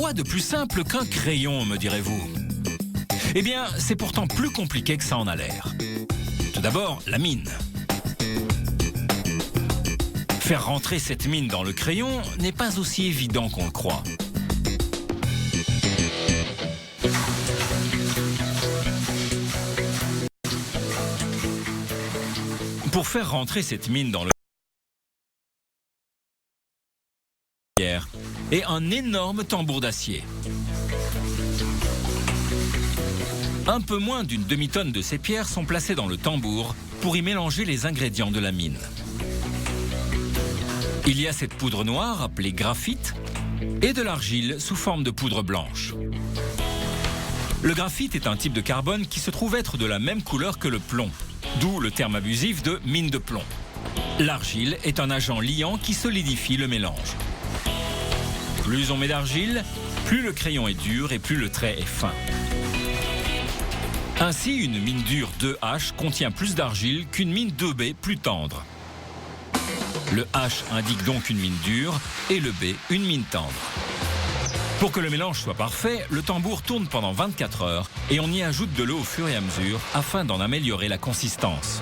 quoi de plus simple qu'un crayon, me direz-vous? Eh bien, c'est pourtant plus compliqué que ça en a l'air. Tout d'abord, la mine. Faire rentrer cette mine dans le crayon n'est pas aussi évident qu'on le croit. Pour faire rentrer cette mine dans le et un énorme tambour d'acier. Un peu moins d'une demi-tonne de ces pierres sont placées dans le tambour pour y mélanger les ingrédients de la mine. Il y a cette poudre noire appelée graphite et de l'argile sous forme de poudre blanche. Le graphite est un type de carbone qui se trouve être de la même couleur que le plomb, d'où le terme abusif de mine de plomb. L'argile est un agent liant qui solidifie le mélange. Plus on met d'argile, plus le crayon est dur et plus le trait est fin. Ainsi, une mine dure 2H contient plus d'argile qu'une mine 2B plus tendre. Le H indique donc une mine dure et le B une mine tendre. Pour que le mélange soit parfait, le tambour tourne pendant 24 heures et on y ajoute de l'eau au fur et à mesure afin d'en améliorer la consistance.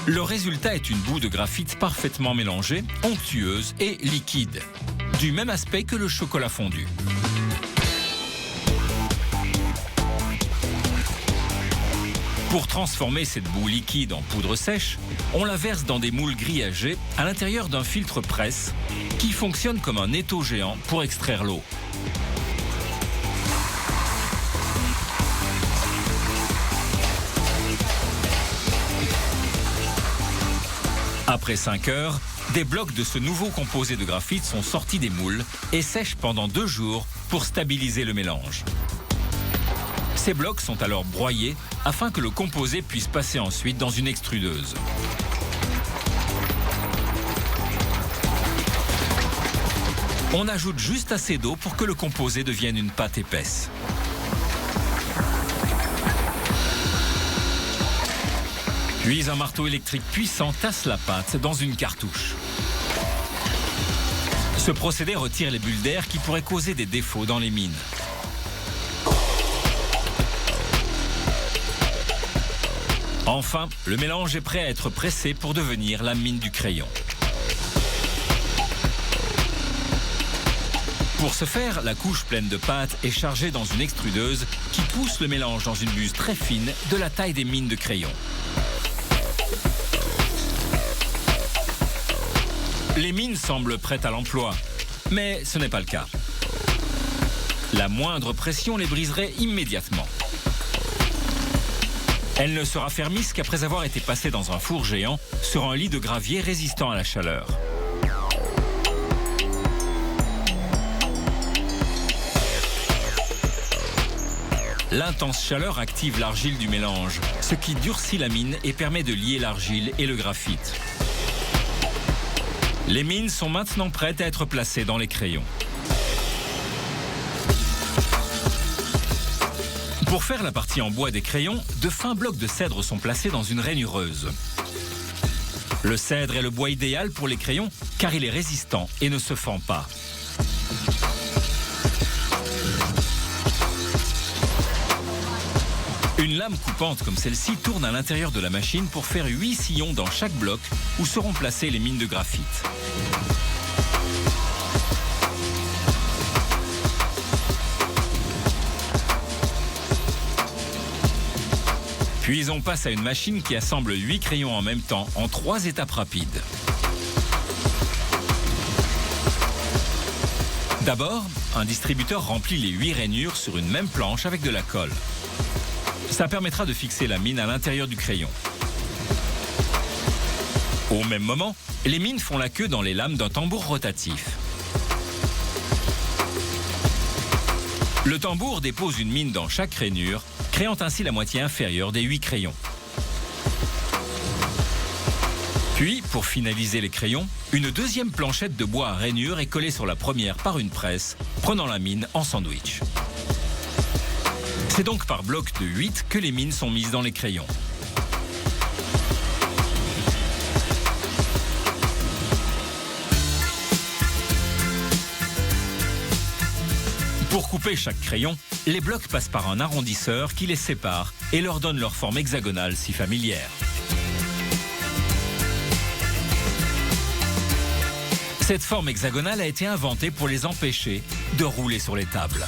Le résultat est une boue de graphite parfaitement mélangée, onctueuse et liquide, du même aspect que le chocolat fondu. Pour transformer cette boue liquide en poudre sèche, on la verse dans des moules grillagés à l'intérieur d'un filtre presse qui fonctionne comme un étau géant pour extraire l'eau. Après 5 heures, des blocs de ce nouveau composé de graphite sont sortis des moules et sèchent pendant 2 jours pour stabiliser le mélange. Ces blocs sont alors broyés afin que le composé puisse passer ensuite dans une extrudeuse. On ajoute juste assez d'eau pour que le composé devienne une pâte épaisse. Puis un marteau électrique puissant tasse la pâte dans une cartouche. Ce procédé retire les bulles d'air qui pourraient causer des défauts dans les mines. Enfin, le mélange est prêt à être pressé pour devenir la mine du crayon. Pour ce faire, la couche pleine de pâte est chargée dans une extrudeuse qui pousse le mélange dans une buse très fine de la taille des mines de crayon. Les mines semblent prêtes à l'emploi, mais ce n'est pas le cas. La moindre pression les briserait immédiatement. Elles ne se raffermissent qu'après avoir été passées dans un four géant sur un lit de gravier résistant à la chaleur. L'intense chaleur active l'argile du mélange, ce qui durcit la mine et permet de lier l'argile et le graphite. Les mines sont maintenant prêtes à être placées dans les crayons. Pour faire la partie en bois des crayons, de fins blocs de cèdre sont placés dans une rainureuse. Le cèdre est le bois idéal pour les crayons car il est résistant et ne se fend pas. Une lame coupante comme celle-ci tourne à l'intérieur de la machine pour faire 8 sillons dans chaque bloc où seront placées les mines de graphite. Puis on passe à une machine qui assemble 8 crayons en même temps en 3 étapes rapides. D'abord, un distributeur remplit les 8 rainures sur une même planche avec de la colle. Ça permettra de fixer la mine à l'intérieur du crayon. Au même moment, les mines font la queue dans les lames d'un tambour rotatif. Le tambour dépose une mine dans chaque rainure, créant ainsi la moitié inférieure des 8 crayons. Puis, pour finaliser les crayons, une deuxième planchette de bois à rainure est collée sur la première par une presse, prenant la mine en sandwich. C'est donc par bloc de 8 que les mines sont mises dans les crayons. Pour couper chaque crayon, les blocs passent par un arrondisseur qui les sépare et leur donne leur forme hexagonale si familière. Cette forme hexagonale a été inventée pour les empêcher de rouler sur les tables.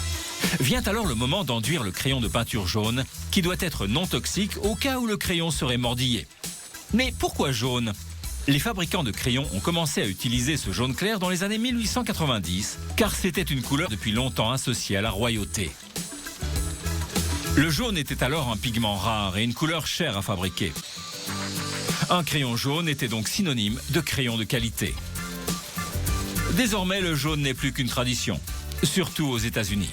Vient alors le moment d'enduire le crayon de peinture jaune, qui doit être non toxique au cas où le crayon serait mordillé. Mais pourquoi jaune ? Les fabricants de crayons ont commencé à utiliser ce jaune clair dans les années 1890, car c'était une couleur depuis longtemps associée à la royauté. Le jaune était alors un pigment rare et une couleur chère à fabriquer. Un crayon jaune était donc synonyme de crayon de qualité. Désormais, le jaune n'est plus qu'une tradition, surtout aux États-Unis.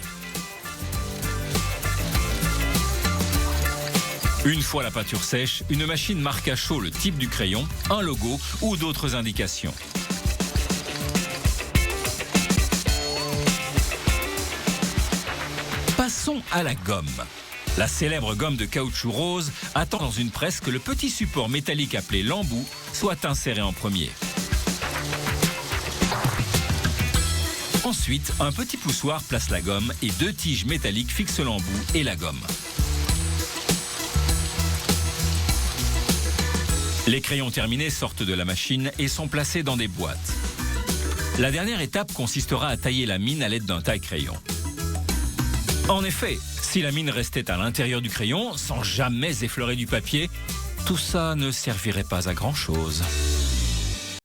Une fois la peinture sèche, une machine marque à chaud le type du crayon, un logo ou d'autres indications. Passons à la gomme. La célèbre gomme de caoutchouc rose attend dans une presse que le petit support métallique appelé l'embout soit inséré en premier. Ensuite, un petit poussoir place la gomme et 2 tiges métalliques fixent l'embout et la gomme. Les crayons terminés sortent de la machine et sont placés dans des boîtes. La dernière étape consistera à tailler la mine à l'aide d'un taille-crayon. En effet, si la mine restait à l'intérieur du crayon, sans jamais effleurer du papier, tout ça ne servirait pas à grand-chose.